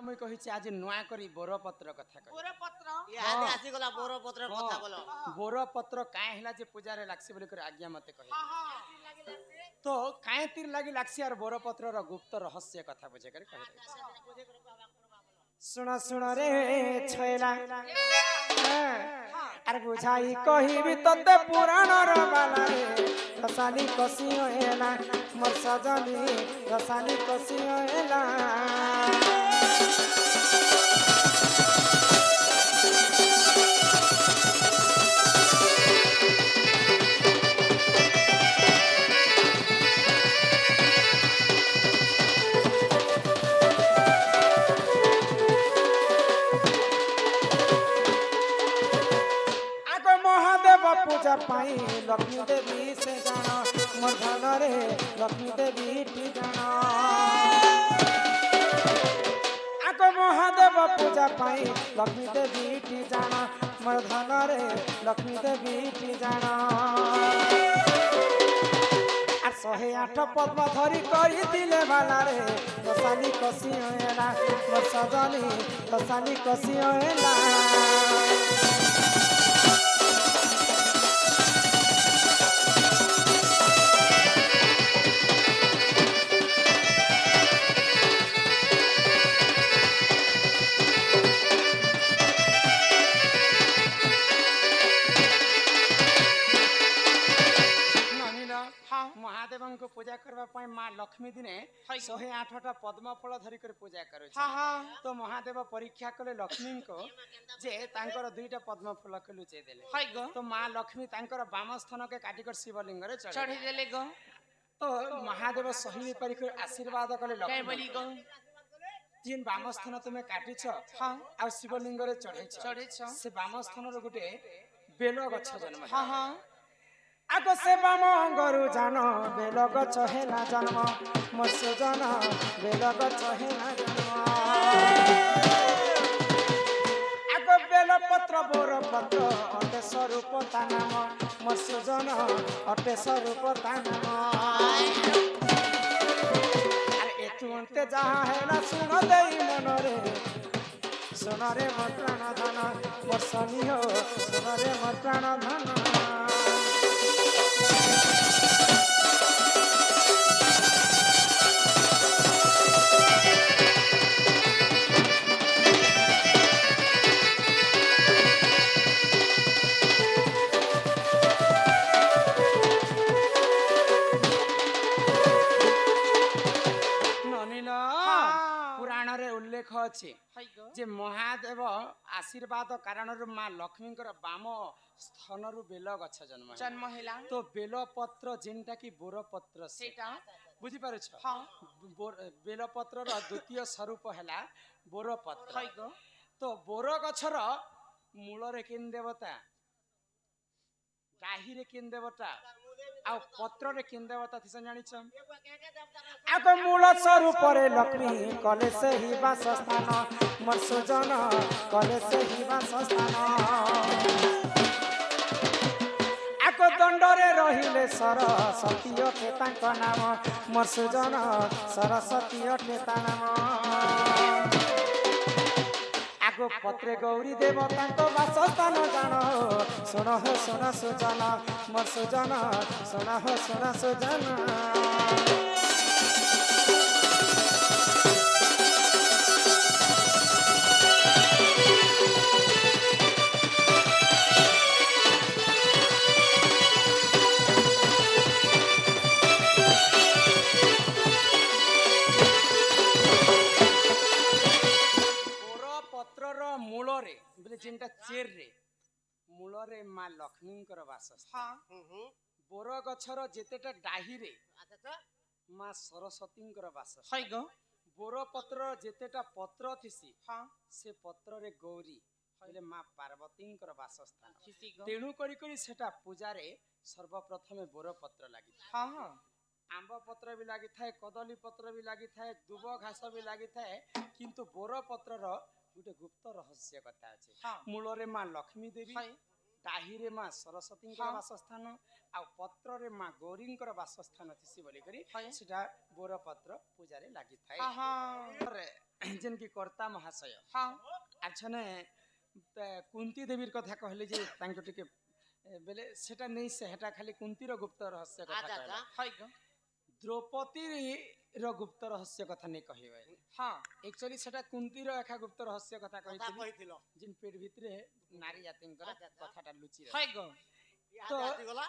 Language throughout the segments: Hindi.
मुई कहिछि आज नुआ करी बोरपत्र कथा कहि बोरपत्र इहादे आसी गला बोरपत्र कथा बोलो बोरपत्र काहे हिला जे पूजारे लागसी बोली कर आज्ञा मते कहि हाँ तो काहे तीर लागी लागसी आर बोरपत्र र गुप्त रहस्य कथा बुझे कर कहि सुना सुना रे छैला आर बुझाई कहिबी तते पुराण र बाला रे रसानी कसियो एला मोर सजनी रसानी कसियो एला पूजा पाई लक्ष्मी देवी से जाना मोर धन रे लक्ष्मी देवी टी जाना आको महादेव पूजा पाई लक्ष्मी देवी टी जाना मोर धन रे लक्ष्मी देवी टी जाना आ 108 पद्म धरी करी दिले बाला रे रसानी कसी होएला मोर सजनी रसानी कसी होएला महादेव को पूजा करबा पाई मां लक्ष्मी दिने 108टा पद्म फल धरि कर पूजा करू तो महादेव परीक्षा कले लक्ष्मी को जे तांकर दुईटा पद्म फल के लुचे देले तो मां लक्ष्मी तांकर वाम स्थान के काटी कर शिवलिंग रे चढ़ी देले गो तो महादेव सही परिकर आशीर्वाद कले लक्ष्मी बोली गो तीन वाम स्थान तुमे काटी छ आ शिवलिंग रे चढ़े छ से वाम स्थान रो गुटे बेल गछ जन्म आगो से बाम गरु जान बेल गछ हेला जन्म मोर सुजन बेल गछ हेला जन्म आगो बेल पत्र बोर पत्र अटे स्वरूप ता नाम मोर सुजन अटे स्वरूप ता नाम अरे एतु अंते जहाँ हेला सुन देई मन रे सुन रे मोर प्राण धन मोर शनि हो सुन रे मोर प्राण धन जे महादेव आशीर्वाद कारण मां लक्ष्मी बाम स्थान बेल गछ जन्म हैला तो बेल पत्र जेनटा की बोर पत्र सेटा बुझी पारे छ बेल पत्र रो द्वितीय स्वरूप हैला बोर पत्र तो बोर गछर मूल रे केन देवता डाही रे केन देवता आ पत्र रे केन देवता थिसन जानि छ आगो मूल स्वरूप रे लक्ष्मी कले से ही वास स्थान मोर सुजन कले से ही वास स्थान आगो दंड रे रहिले सरस्वती के तांक नाम मोर सुजन सरस्वती के ता नाम आगो पत्रे गौरी देवता तो वास स्थान जान सुन हो सुन सुजन मोर सुजन सुन हो सुन सुजन मूल रे बोले जेनटा चेर रे मूल रे मां लक्ष्मी कर वासस्थान बोर गछर जेतेटा डाही रे मां सरस्वती कर वासस्थान बोर पत्र जेतेटा पत्र थिसी से पत्र रे गौरी बोले मां पार्वती कर वासस्थान तेणु करी सेटा पूजा रे सर्वप्रथमे बोर पत्र लागि आंब पत्र भी लागि थाए कदली पत्र भी लागि थाए दुब घास भी लागि थाए किंतु बोर पत्र रो गुटे गुप्त रहस्य कथा अछि मूल रे मां लक्ष्मी देवी डाही रे मां सरस्वती वासस्थान आ पत्र रे मां गौरी वासस्थान थिसी बोली करी सेटा बोर पत्र पूजा रे लागि थाए जेन की कर्ता महाशय हाँ आछने कुंती देवीर कथा कहले जे तांको टिके बेले सेटा नहीं से हेटा खाली कुंतीर गुप्त रहस्य कथा अच्छा कहला अच्छा है ग द्रौपदी रो गुप्त रहस्य कथा नहीं कहबे हाँ एक्चुअली सेटा कुंतीर एका गुप्त रहस्य कथा কথা कहिथिली কইছিল जिन पेट भितरे नारी जातिंकर अच्छा, अच्छा। कथाटा लुचि है रहे ग तो- ଇହାଦେ ଆସିଗଲା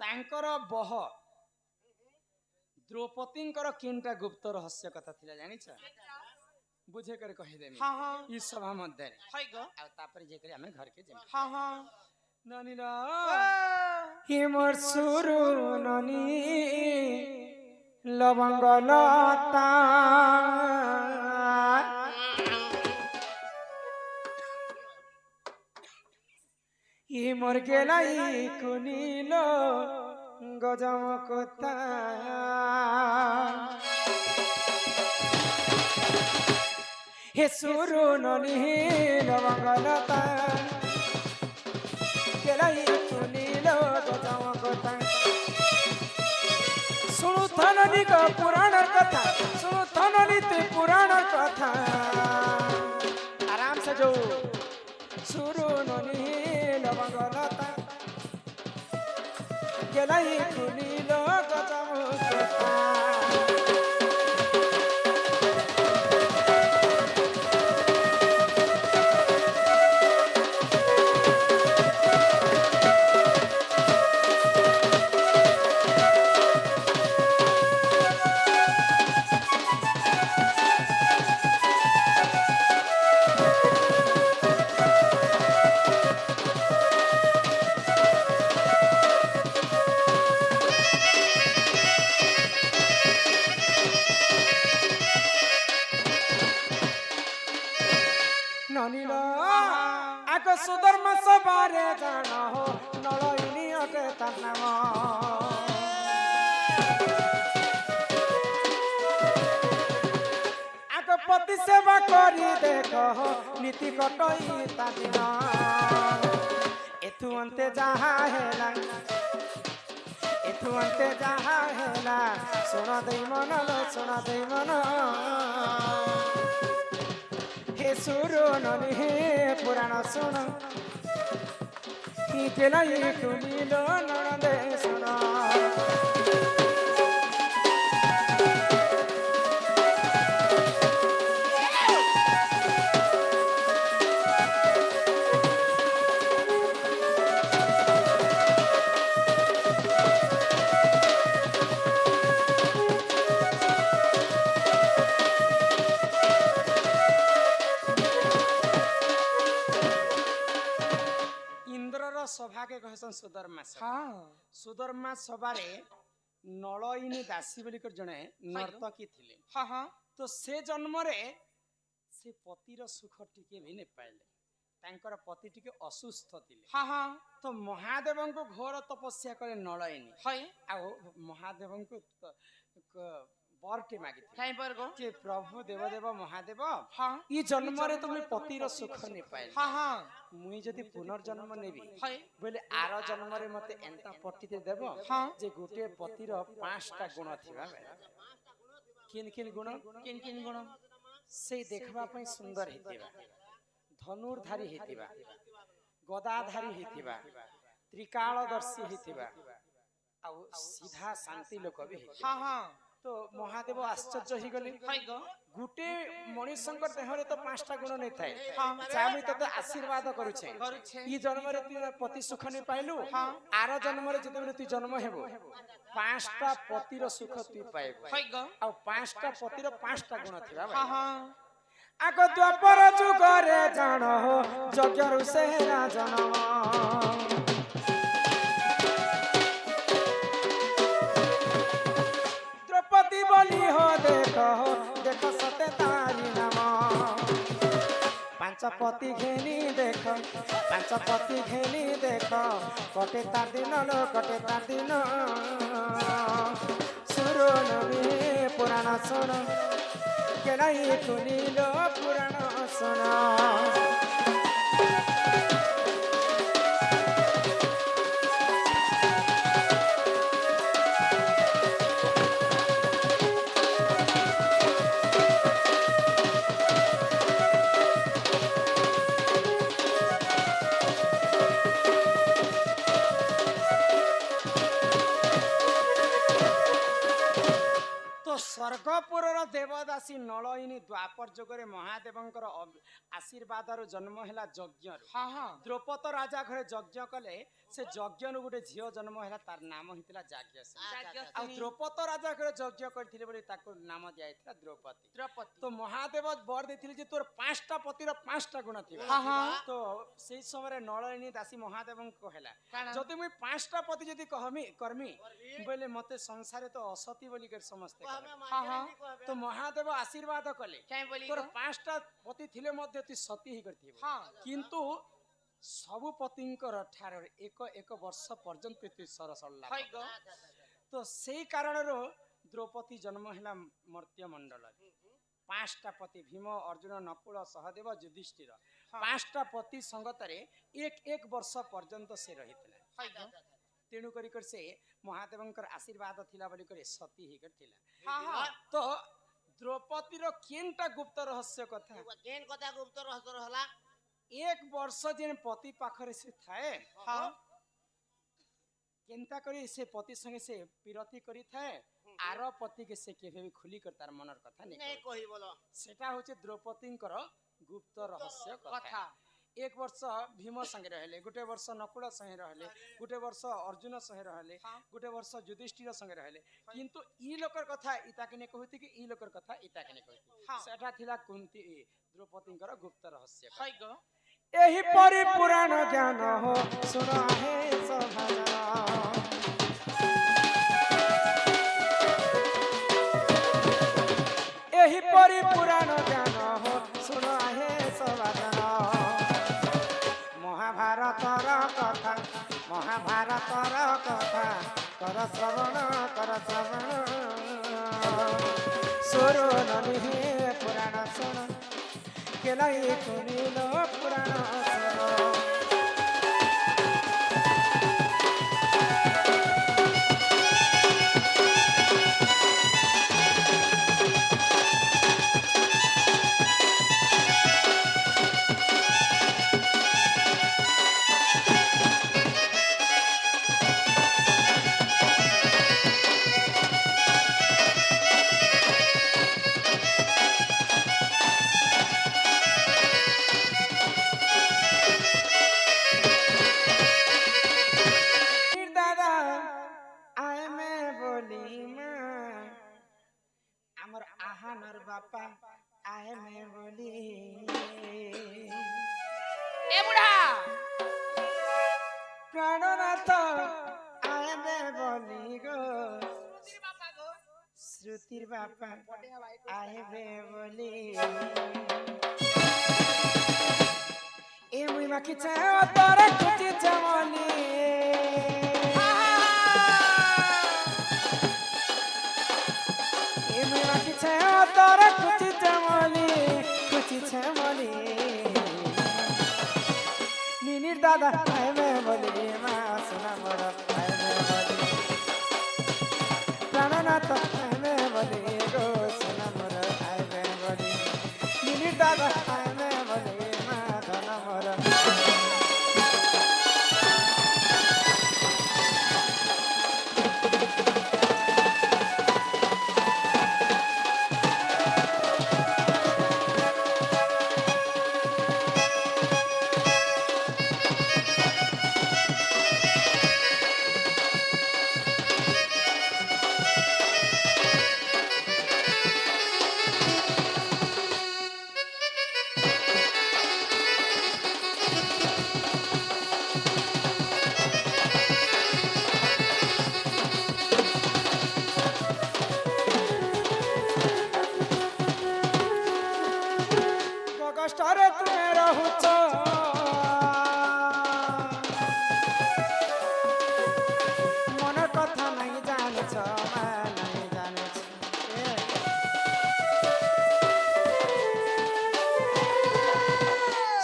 तांकर बह द्रौपदींकर किनटा गुप्त रहस्य कथा थिला जानिछ बुझे कर कहि देमी हाँ हाँ ई सभा मध्य है ग आ तापर जे करे हमें घर के जेम हाँ हाँ नानी रा हिमर सुरु नानी लवंग लता हिमर गेलाई कुनिलो गजम कोता हे सुरु नानी लवंग लता गेलाई कुनिलो गजम कोता सुनु थननी का पुराण कथा सुनु थननी ते पुराण कथा आराम से जो सुरु ननी लवंग लता गेलाई कुनिलो गजम कोता ननिलो आको सुधर्म सबारे जान हो नलइनी अटे तन्नाम आको पति सेवा करी देख नीति कटई तादिन एथु अंते जहा हेला एथु अंते जहा हेला सुन देई मन लो सुन देई मन हे सुरु ननी हे पुराण सुन ही केलाई कुनिलो ननदे सुन इंद्रर सभा के कहसन सुधर्मा सभा हाँ सुधर्मा सभारे नलइनी दासी बोली कर जणे नर्तकी थिले हाँ हाँ तो से जन्म रे से पतिर सुख टिके भी ने पाइले तांकर पति टिके असुस्थ थिले हाँ हाँ तो महादेव को घोर तपस्या करे नलइनी है आ महादेव को बरटे मागी कहीं पर गो जे प्रभु देवदेव महादेव हाँ ई जन्म रे तुम पतिर सुख ने पाइले हाँ हाँ मुई जदि पुनर्जन्म नेबी है बोले आर जन्म रे मते एंता पट्टीते देव हाँ जे गोटे पतिर 5टा गुण थिबा किन किन गुण किन किन गुण से देखबा पई सुंदर हेतिबा धनुर्धारी हेतिबा गदाधारी हेतिबा त्रिकालदर्शी हेतिबा आ सीधा शांति लोक भी हेतिबा हाँ हाँ तो महादेव आश्चर्य ही गले है गो गुटे मनुष्यंकर देहरे तो 5टा गुण नहीं थाए हाँ। चाहे तो आशीर्वाद करूछे करूछे। ई जन्म रे तू पति सुख नहीं पाइलु हाँ। आर जन्म रे जते तू जन्म हेबो 5टा पतिर सुख तू पाइबो है गो आ 5टा पतिर 5टा गुण थिबा हाँ भाई हाँ आगो द्वापर जुगरे जान हो जगरु सेना जनम द्रौपदी बोली हो देख सते तारी नाम पांच पति घेनी देख पांच पति घेनी देख कटे तार दिन लो कटे तार दिन सुरो नबी पुराण सुन केलाई कुनिलो पुराण सुन ସ୍ୱର୍ଗପୁରର ଦେବଦାସୀ ନଳୟିନୀ ଦ୍ୱାପର ଯୁଗରେ ମହାଦେବଙ୍କର ଆଶୀର୍ବାଦରୁ ଜନ୍ମ ହେଲା ଯଜ୍ଞରୁ। ହଁ ହଁ ଦ୍ରୌପଦ ରାଜା ଘରେ ଯଜ୍ଞ କଲେ, ସେ ଯଜ୍ଞରୁ ଗୋଟେ ଝିଅ ଜନ୍ମ ହେଲା, ତାର ନାମ ହେଇଥିଲା ଯାଜ୍ଞସେନୀ। ଆଉ ଦ୍ରୌପଦ ରାଜା ଘରେ ଯଜ୍ଞ କରିଥିଲେ ବୋଲି ତାକୁ ନାମ ଦିଆଯାଇଥିଲା ଦ୍ରୌପଦୀ। ଦ୍ରୌପଦୀ ତ ମହାଦେବ ବର ଦେଇଥିଲେ ଯେ ତୋର 5ଟା ପତିର 5ଟା ଗୁଣ ଥିବ। ହଁ ହଁ ତ ସେଇ ସମୟରେ ନଳୟିନୀ ଦାସୀ ମହାଦେବଙ୍କୁ କହିଲା, କାଣା? ଯଦି ମୁଇଁ 5ଟା ପତି ଯଦି କରମି ବୋଇଲେ ମତେ ସଂସାରେ ତ ଅସତୀ ବୋଲି ସମସ୍ତେ କହିବେ। ହଁ ହଁ ତ ମହାଦେବ ଆଶୀର୍ବାଦ କଲେ, କାଇଁ ବୋଲି ତୋର 5ଟା ପତି ଥିଲେ ମଧ୍ୟ ତୁ ସତୀ ହେଇ କରିଥିବ, ହଁ କିନ୍ତୁ ସବୁ ପତିଙ୍କର ଠାରୁ ଏକ ବର୍ଷ ପର୍ଯ୍ୟନ୍ତ ତୁ ସରସଲ୍ଲା। ହଇ ଗো ତ ସେଇ କାରଣରୁ ଦ୍ରୌପଦୀ ଜନ୍ମ ହେଲା ମର୍ତ୍ତ୍ୟ ମଣ୍ଡଳରେ। 5ଟା ପତି ଭୀମ, ଅର୍ଜୁନ, ନକୁଳ, ସହଦେବ, ଯୁଧିଷ୍ଠିର, 5ଟା ପତି ସଙ୍ଗତରେ ଏକ ବର୍ଷ ପର୍ଯ୍ୟନ୍ତ ସେ ରହିଥିଲା। ହଇ ଗো ତେଣୁ କରି ସେ ମହାଦେବଙ୍କର ଆଶୀର୍ବାଦ ଥିଲା ବୋଲି କରି ସତୀ ହେଇକରି ଥିଲା। ହଁ ହଁ ତ ଦ୍ରୌପଦୀର କେନ୍ଟା ଗୁପ୍ତ ରହସ୍ୟ କଥା, କେନ୍ କଥା ଗୁପ୍ତ ରହସ୍ୟ ହେଲା? 1 ବର୍ଷ ଯେନ୍ ପତି ପାଖରେ ସେ ଥାଏ, ହଁ କେନ୍ତା କରି ସେ ପତି ସଙ୍ଗେ ସେ ବିରତି କରିଥାଏ, ଆର ପତିକେ ସେ କେବେ ବି ଖୋଲି କରି ତାର ମନର କଥା ନେଇ ନେଇ କହି ବୋଲ। ସେଟା ହଉଛି ଦ୍ରୌପଦୀଙ୍କର ଗୁପ୍ତ ରହସ୍ୟ କଥା। କଥା 1 ବର୍ଷ ଭୀମ ସଙ୍ଗେ ରହିଲେ, ଗୋଟେ ବର୍ଷ ନକୁଳ ସଙ୍ଗେ ରହିଲେ, ଗୋଟେ ବର୍ଷ ଅର୍ଜୁନ ସଙ୍ଗେ ରହିଲେ, ଗୋଟେ ବର୍ଷ ଯୁଧିଷ୍ଠିର ସଙ୍ଗେ ରହିଲେ, କିନ୍ତୁ ଇ ଲୋକର କଥା ଇତାକେ ନେ କହୁତି କି ଇ ଲୋକର କଥା ଇତାକେ ନେ କହୁତି। ସେଟା ଥିଲା କୁନ୍ତି ଦ୍ରୌପଦୀଙ୍କର ଗୁପ୍ତ ରହସ୍ୟ। ହଇ ଗো ଏହିପରି ପୁରାଣ ଜ୍ଞାନ ହୋ ଶୁଣ ହେ ସଭାଜନ, ଏହିପରି ପୁରାଣ ଜ୍ଞାନ ହୋ ଶୁଣ ହେ ସଭାଜନ। ମହାଭାରତର କଥା, ମହାଭାରତର କଥା କର ଶ୍ରବଣ, କର ଶ୍ରବଣ। ସୁର ନନି ପୁରାଣ ଶୁଣ, କେলাই ଶୁଣିଲ ପୁରାଣ ଶୁଣ। দাদা আইমে বলি মা, আমার আহানর বাপা আইমে বলি। এ বুড়া প্রাণনাথ আইমে বলি গো, শ্রুতির বাপা আইবে বলি। এ মুই মাখিছে তোর খুঁজি চামলি, এ মুই মাখিছে তোর খুঁজি চামলি, খুঁজি চামলি। নিনির দাদা আইবে বলি মা, সোনা মোর আইবে বলি। প্রাণনাথ আইবে বলি গো, সোনা মোর আইবে বলি। নিনির দাদা আইবে বলি মা, ধন মোর। কষ্টরে তুমি রহুছ, মনের কথা নাই জানিছ, মা নাই জানিছ।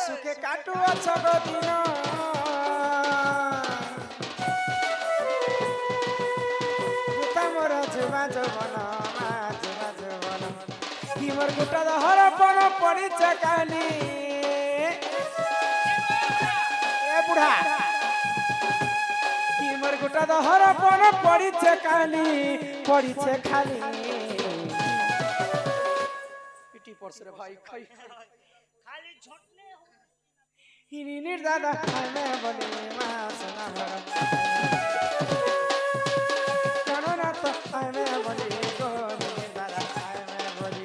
সুখে কাটুছ দিন, মোর যুবা যৌবন, মা যুবা যৌবন। ভীমর গোটা দহর পণ পড়িছে কালি, এ বুড়া ভীমর গোটা দহর পণ পড়িছে কালি, পড়িছে খালি। পড়ছে রে ভাই খাই খালি ঝটলে হিরিনির দাদা খাইবে বলি মা সোনা ভরা জানো না তো খাইবে বলি গো হিরিনির দাদা খাইবে বলি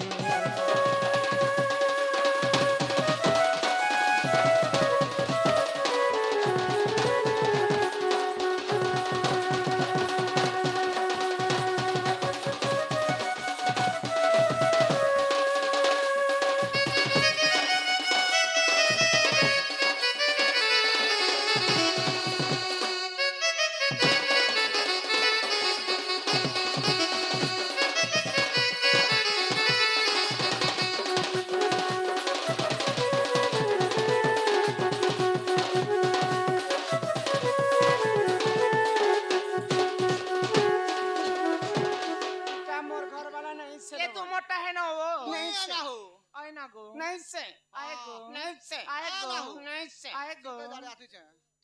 मोर घर वाला नहीं से ये तो मोटा है ना वो नहीं से ना हो आए ना गो नहीं से आए गो नहीं से आए गो नहीं से आए गो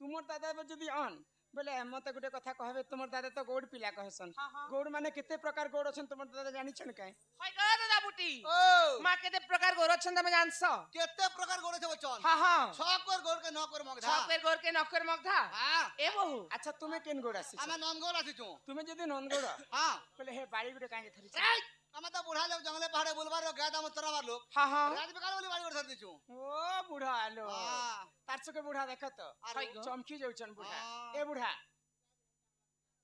तुमर दादा जदी अन बोले मते गुटे कथा कहबे तुमर दादा तो गोड़ पिला कहसन गोड़ माने केते प्रकार गोड़ अछन तुमर दादा जानि छन काई हाय गा दादा बुटी ओ मां केते प्रकार गोर छन तमे जानसो केते प्रकार गोरे छे बचन हां हां छकर गोर के नकर मगधा छपेर गोर के नकर मगधा हां ए बहु अच्छा तुमे केन गोड़ आसी आमे ननगोर आसी छु तुमे जदी नंदगोड़ हां बोले हे बाड़ी गुटे काहे थरी छ आमे तो बुढ़ा लोग जंगले पहाड़े बुलवार रो गादा में तोरा मार लोग हां हां रात बेकार वाली बाड़ी उधर दी छु ओ बुढ़ा आलो हां तार सके बुढ़ा देखत तो हाय गो चमकी जाउछन बुढ़ा हाँ। ए बुढ़ा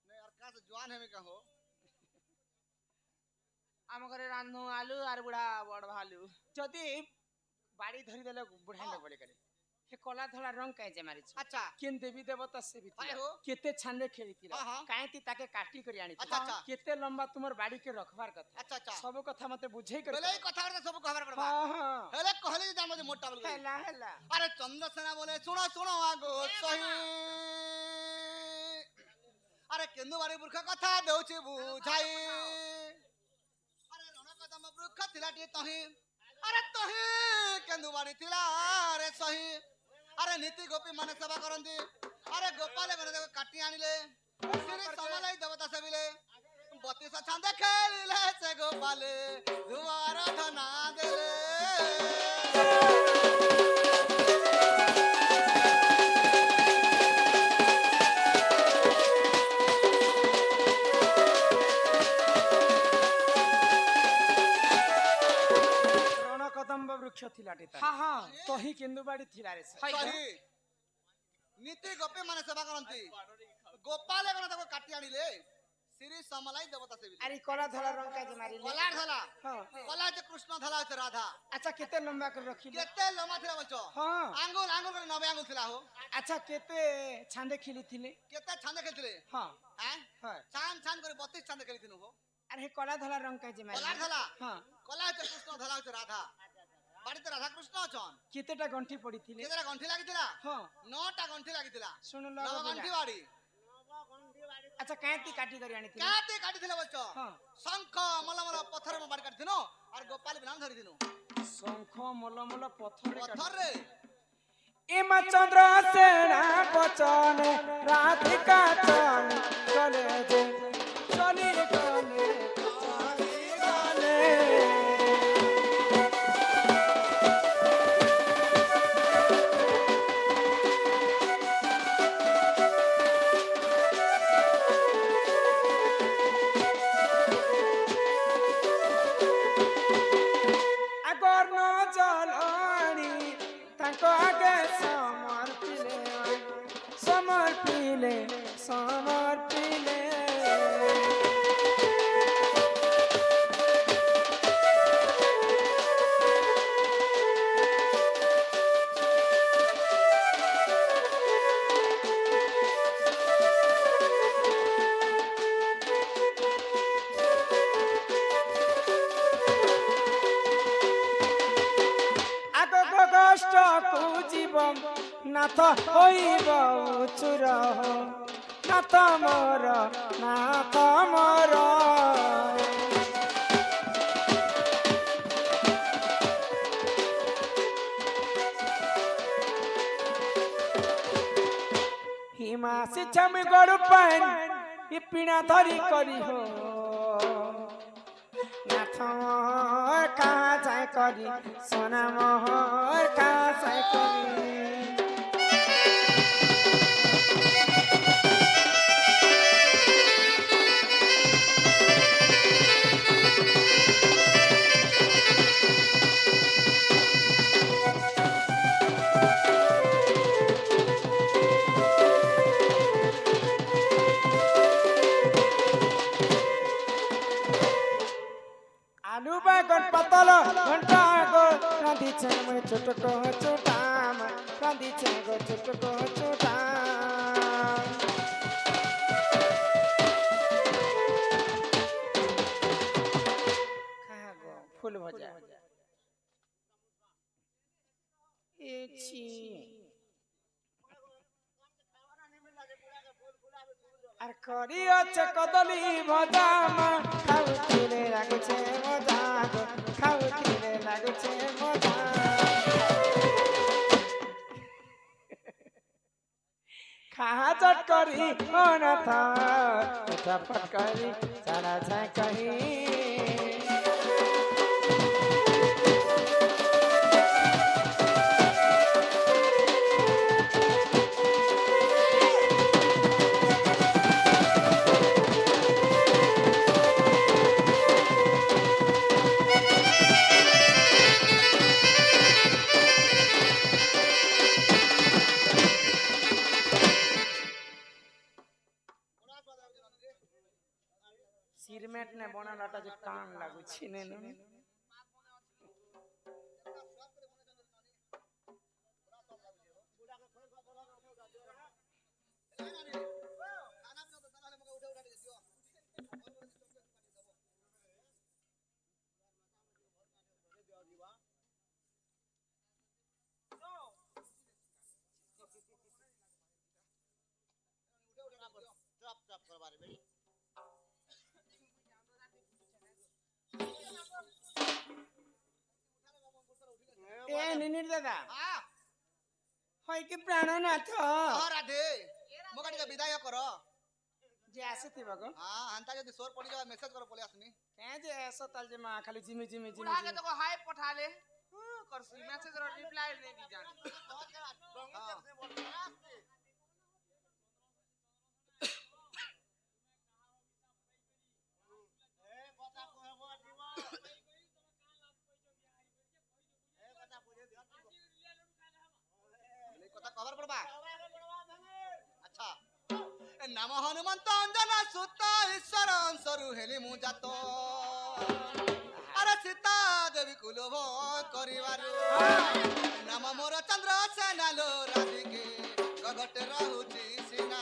नहीं यार का से जवान है में का हो आम घरे रान्धु आलू आर बुढ़ा बड़ भालू जदी बाड़ी धरी देले बुढ़ा लोग बोले करे हे कला धला रंग काहे जे मारी छ अच्छा केन देवी देवता से भी हाय हो केते छाने खेली थी हाँ, हाँ। काहे ती ताके काटी करी आनी अच्छा, अच्छा। केते लंबा तुमर बाड़ी के रखवार कथा अच्छा अच्छा सब कथा मते बुझे कर बोले ई कथा करते सब खबर पड़बा हां हां हेले कहले जान मजे मोटा बोल गई हेला हेला अरे चंद्रसेना बोले सुनो सुनो आगो सही अरे केंदु बाड़ी बुरखा कथा देउछि बुझाई अरे रणकदम वृक्ष थिलाटी तही अरे तही केंदु बाड़ी थिला रे सही अरे नीति गोपी माने सेवा करंती अरे गोपाले गने देखो काटी आनिले श्री समलाई देवता सेविले 32 छंद खेलिले से गोपाले दुआर धना देले रण कदम्ब वृक्ष थिलाटी ता हां हां तही केंदु बाड़ी थिला रे से हाय गो सही नीति गोपी माने सेवा करंती गोपाले गने देखो काटी आनिले श्री समलाई देवता सेविले अरे कला धला रंग काहे जे मारी कला धला हां कला जे कृष्ण धला होते राधा अच्छा केते लंबा कर रखिले केते लम्बा थिला बच्चो हां आंगुल आंगुल करे 90 आंगुल थिला हो अच्छा केते छांदे खिली थिले केते छांदे खेलथिले हां हैं हां छान छान करे 32 छांदे खेलिथिनु हो अरे कला धला रंग काहे जे मारी कला धला हां कला जे कृष्ण धला होते राधा बाड़ीते राधा कृष्ण अछन केतेटा गंठी पड़ी थिले केतेरा गंठी लागितिला हां 9टा गंठी लागितिला सुन लो नव गंठी बाड़ी अच्छा काहे ती काटी करी आनी थिले काते काटिथिले बच्चो हां शंख मलमल पत्थर में बाड़ी काटिथिनु और गोपाल बिनाम धरिथिनु शंख मलमल पत्थर रे पत्थर रे एमा चंद्र सेना बचन राधिका चल चले जे चली गले चली गले अगर न जलानी ताको आगे समर्पिले समर्पिले কষ্ট জীবন নাথ হইব চুর নাথ মর নাথ মর হিমাসি ছমি গড় পান ই পিনা ধরি করি হো নাথ অনাথ কাহা যায় করি সোনা মোহর কাহা যায় করি আলু বাগন পাতল ঘন্টা গো রাঁধিছে মই ছোট ছোটাম রাঁধিছে গো ছোট ছোটাম খা গো ফুল ভজা এছি আর করি আছে কদলি ভজা মা খাউছিলে লাগছে মজা গো খাউছিলে লাগছে মজা খাহা চট করি অনাথ চটপট করি সারা ছাই কহি সিরমেট নে বনালাটা যে টান লাগুছি নে এ নিনির দাদা হয় কি প্রাণনাথ রাধে মোকে টিকে বিদায় কর যে আসিথিবা গো আন্তা যদি সোর পড়ি যাবে মেসেজ কর পলে আসমি কে যে এসো তাল যে মা খালি জিমি জিমি জিমি बुढ़ा के तो को हाय पठा ले करसी मैसेज रो रिप्लाई नहीं दी जानी কথা কভার পড়বা আচ্ছা নাম হনুমন্ত অঞ্জনা সুত ঈশ্বর অংশরু হেলি মু জাত আরে সীতা দেবী কুলভ করিবারু নাম মোর চন্দ্র সেনালো রাধিকে গগটে রহুচি সিনা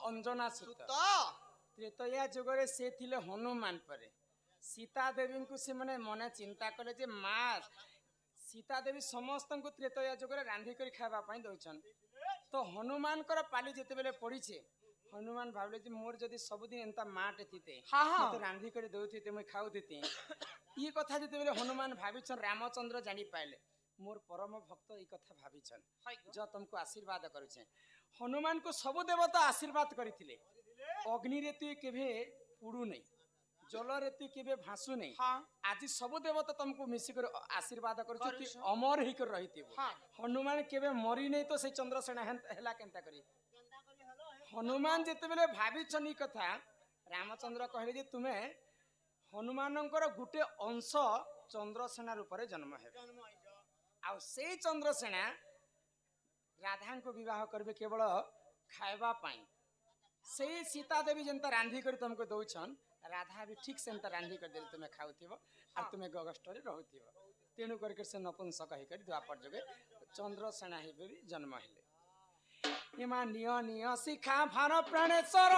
অঞ্জনা সুত সুত ত্রেতয়া যুগরে সে ଥିଲେ হনুমান পরে সীতা দেবীଙ୍କୁ ସେମାନେ মনে চিন্তা কলে যে মা সীতা দেবী ସମସ୍ତଙ୍କୁ ତ୍ରେତୟା ଯୁଗରେ ରାନ୍ଧି କରି ଖାଇବା ପାଇଁ ଦଉଛନ୍ ତ ହନୁମାନଙ୍କର ପାଲି ଯେତେବେଳେ ପଡ଼ିଛେ ହନୁମାନ ଭାବିଲେ ଯେ ମୋର ଯଦି ସବୁଦିନ ଏନ୍ତା ମାଟେ ଥିତେ ମତେ ରାନ୍ଧି କରି ଦଉଥିତେ ମୁଇଁ ଖାଉଥିତେ ଇ କଥା ଯେତେବେଳେ ହନୁମାନ ଭାବିଛନ୍ ରାମଚନ୍ଦ୍ର ଜାଣି ପାଇଲେ मोर परम भक्त ये कथा भाविछन जो तुमको आशीर्वाद करुछे हनुमान को सब देवता आशीर्वाद करथिले अग्नि रे तु केभे पुडू नहीं जल रे तु केभे भासु नहीं आज सब देवता तुमको मिसी कर आशीर्वाद करुछ तु अमर ही कर रहिथिबो हनुमान केभे मरी नहीं तो से चंद्रसेना हेला केनता करी हनुमान जेते बेले भाविछन ई कथा रामचंद्र कहले जे तुमे हनुमानंकर गुटे अंश चंद्रसेना रूप रे जन्म हे आ से चंद्रसेना राधा को विवाह करबे केवल खाइबा पाई से सीता देवी जनता रांधी कर तुमको दौछन राधा भी ठीक से रांधी कर देले तुमे खाउथिबो आ तुमे गगष्टरे रहउथिबो तेनु करके से नपुंसक हे कर द्वापर जुगे चंद्रसेना हे भी जन्म हेले इमा निय निय शिखा भार प्राणेश्वर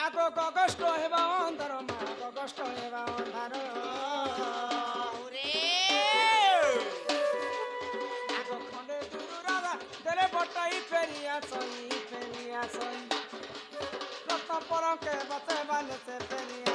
आगो गगष्ट हेबा अंधर मा गगष्ट हेबा अंधार बटाई फेरिया सोई रक्त पर के बचे वाले से फेरिया